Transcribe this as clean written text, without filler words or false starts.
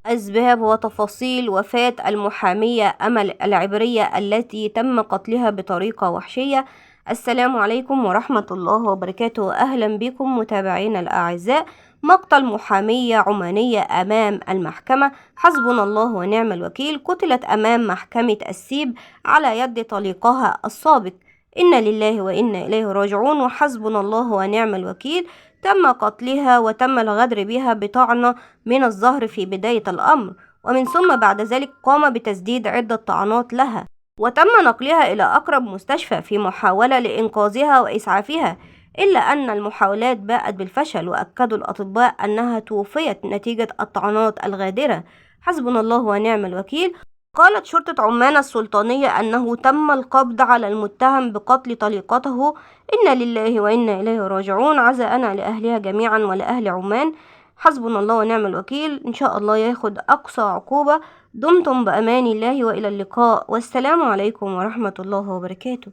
أسباب وتفاصيل وفاة المحامية أمل العبرية التي تم قتلها بطريقة وحشية. السلام عليكم ورحمة الله وبركاته. أهلا بكم متابعينا الأعزاء. مقتل محامية عمانية أمام المحكمة، حسبنا الله ونعم الوكيل. قتلت أمام محكمة السيب على يد طليقها السابق. إنا لله وإنا إليه راجعون، وحسبنا الله ونعم الوكيل. تم قتلها وتم الغدر بها بطعنة من الظهر في بداية الأمر، ومن ثم بعد ذلك قام بتسديد عدة طعنات لها، وتم نقلها إلى أقرب مستشفى في محاولة لإنقاذها وإسعافها، إلا أن المحاولات باءت بالفشل، وأكدوا الأطباء أنها توفيت نتيجة الطعنات الغادرة. حسبنا الله ونعم الوكيل. قالت شرطة عمان السلطانية أنه تم القبض على المتهم بقتل طليقته. إنا لله وإنا إليه راجعون، عزاءنا لأهلها جميعا ولأهل عمان. حسبنا الله ونعم الوكيل. إن شاء الله ياخد أقصى عقوبة. دمتم بأمان الله وإلى اللقاء، والسلام عليكم ورحمة الله وبركاته.